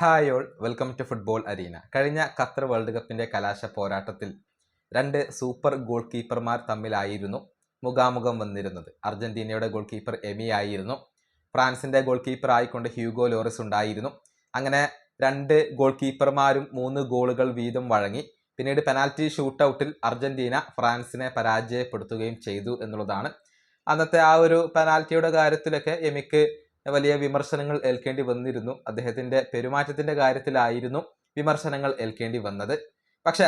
Hi all, welcome to football arena. കഴിഞ്ഞ Qatar world കപ്പിന്റെ കലാശ പോരാട്ടത്തിൽ രണ്ട് സൂപ്പർ ഗോൾ കീപ്പർമാർ തമ്മിലായിരുന്നു മുഖാമുഖം വന്നിരുന്നത്. അർജന്റീനയുടെ ഗോൾ കീപ്പർ എമി ആയിരുന്നു, ഫ്രാൻസിന്റെ ഗോൾ കീപ്പർ ആയിക്കൊണ്ട് ഹ്യൂഗോ ലോറിസ് ഉണ്ടായിരുന്നു. അങ്ങനെ രണ്ട് ഗോൾ കീപ്പർമാരും 3 ഗോളുകൾ വീതം വഴങ്ങി. പിന്നീട് പെനാൽറ്റി ഷൂട്ടൗട്ടിൽ അർജന്റീന ഫ്രാൻസിനെ പരാജയപ്പെടുത്തുകയും ചെയ്തു എന്നുള്ളതാണ്. അന്നത്തെ ആ ഒരു പെനാൽറ്റിയുടെ കാര്യത്തിലൊക്കെ എമിക്ക് വലിയ വിമർശനങ്ങൾ ഏൽക്കേണ്ടി വന്നിരുന്നു. അദ്ദേഹത്തിന്റെ പെരുമാറ്റത്തിന്റെ കാര്യത്തിലായിരുന്നു വിമർശനങ്ങൾ ഏൽക്കേണ്ടി വന്നത്. പക്ഷെ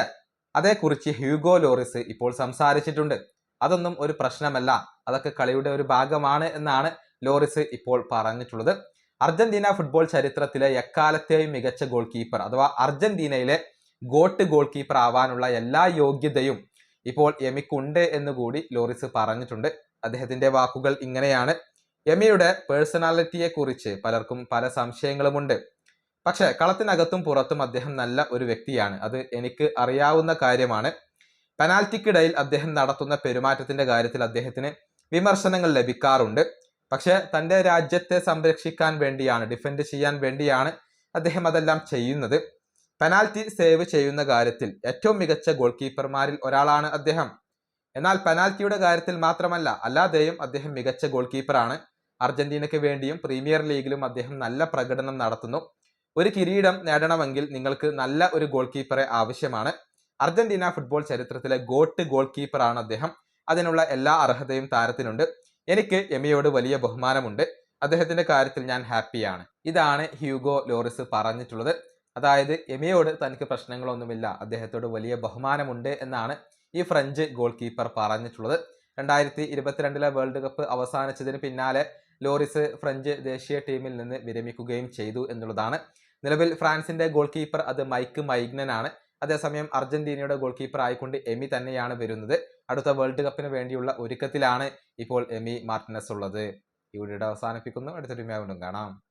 അതേക്കുറിച്ച് ഹ്യൂഗോ ലോറിസ് ഇപ്പോൾ സംസാരിച്ചിട്ടുണ്ട്. അതൊന്നും ഒരു പ്രശ്നമല്ല, അതൊക്കെ കളിയുടെ ഒരു ഭാഗമാണ് എന്നാണ് ലോറിസ് ഇപ്പോൾ പറഞ്ഞിട്ടുള്ളത്. അർജന്റീന ഫുട്ബോൾ ചരിത്രത്തിലെ എക്കാലത്തെയും മികച്ച ഗോൾ കീപ്പർ അഥവാ അർജന്റീനയിലെ ഗോട്ട് ഗോൾ കീപ്പർ ആവാനുള്ള എല്ലാ യോഗ്യതയും ഇപ്പോൾ എമിക്കുണ്ട് എന്നുകൂടി ലോറിസ് പറഞ്ഞിട്ടുണ്ട്. അദ്ദേഹത്തിന്റെ വാക്കുകൾ ഇങ്ങനെയാണ്: എമിയുടെ പേഴ്സണാലിറ്റിയെ കുറിച്ച് പലർക്കും പല സംശയങ്ങളുമുണ്ട്. പക്ഷെ കളത്തിനകത്തും പുറത്തും അദ്ദേഹം നല്ല ഒരു വ്യക്തിയാണ്, അത് എനിക്ക് അറിയാവുന്ന കാര്യമാണ്. പെനാൽറ്റിക്കിടയിൽ അദ്ദേഹം നടത്തുന്ന പെരുമാറ്റത്തിന്റെ കാര്യത്തിൽ അദ്ദേഹത്തിന് വിമർശനങ്ങൾ ലഭിക്കാറുണ്ട്. പക്ഷെ തൻ്റെ രാജ്യത്തെ സംരക്ഷിക്കാൻ വേണ്ടിയാണ്, ഡിഫെൻഡ് ചെയ്യാൻ വേണ്ടിയാണ് അദ്ദേഹം അതെല്ലാം ചെയ്യുന്നത്. പെനാൽറ്റി സേവ് ചെയ്യുന്ന കാര്യത്തിൽ ഏറ്റവും മികച്ച ഗോൾ കീപ്പർമാരിൽ ഒരാളാണ് അദ്ദേഹം. എന്നാൽ പെനാൽറ്റിയുടെ കാര്യത്തിൽ മാത്രമല്ല, അല്ലാതെയും അദ്ദേഹം മികച്ച ഗോൾ കീപ്പറാണ്. അർജന്റീനയ്ക്ക് വേണ്ടിയും പ്രീമിയർ ലീഗിലും അദ്ദേഹം നല്ല പ്രകടനം നടത്തുന്നു. ഒരു കിരീടം നേടണമെങ്കിൽ നിങ്ങൾക്ക് നല്ല ഒരു ഗോൾ കീപ്പറെ ആവശ്യമാണ്. അർജന്റീന ഫുട്ബോൾ ചരിത്രത്തിലെ ഗോട്ട് ഗോൾ കീപ്പറാണ് അദ്ദേഹം. അതിനുള്ള എല്ലാ അർഹതയും താരത്തിനുണ്ട്. എനിക്ക് എമിയോട് വലിയ ബഹുമാനമുണ്ട്. അദ്ദേഹത്തിന്റെ കാര്യത്തിൽ ഞാൻ ഹാപ്പിയാണ്. ഇതാണ് ഹ്യൂഗോ ലോറിസ് പറഞ്ഞിട്ടുള്ളത്. അതായത് എമിയോട് തനിക്ക് പ്രശ്നങ്ങളൊന്നുമില്ല, അദ്ദേഹത്തോട് വലിയ ബഹുമാനമുണ്ട് എന്നാണ് ഈ ഫ്രഞ്ച് ഗോൾ കീപ്പർ പറഞ്ഞിട്ടുള്ളത്. 2022 വേൾഡ് കപ്പ് അവസാനിച്ചതിന് പിന്നാലെ ലോറിസ് ഫ്രഞ്ച് ദേശീയ ടീമിൽ നിന്ന് വിരമിക്കുകയും ചെയ്തു എന്നുള്ളതാണ്. നിലവിൽ ഫ്രാൻസിന്റെ ഗോൾ കീപ്പർ അത് മൈക്ക് മൈഗ്നൻ ആണ്. അതേസമയം അർജന്റീനയുടെ ഗോൾ കീപ്പർ ആയിക്കൊണ്ട് എമി തന്നെയാണ് വരുന്നത്. അടുത്ത വേൾഡ് കപ്പിന് വേണ്ടിയുള്ള ഒരുക്കത്തിലാണ് ഇപ്പോൾ എമി മാർട്ടിനസ് ഉള്ളത്. ഈ വീഡിയോ അവസാനിപ്പിക്കുന്നു. അടുത്തൊരു വീണ്ടും കാണാം.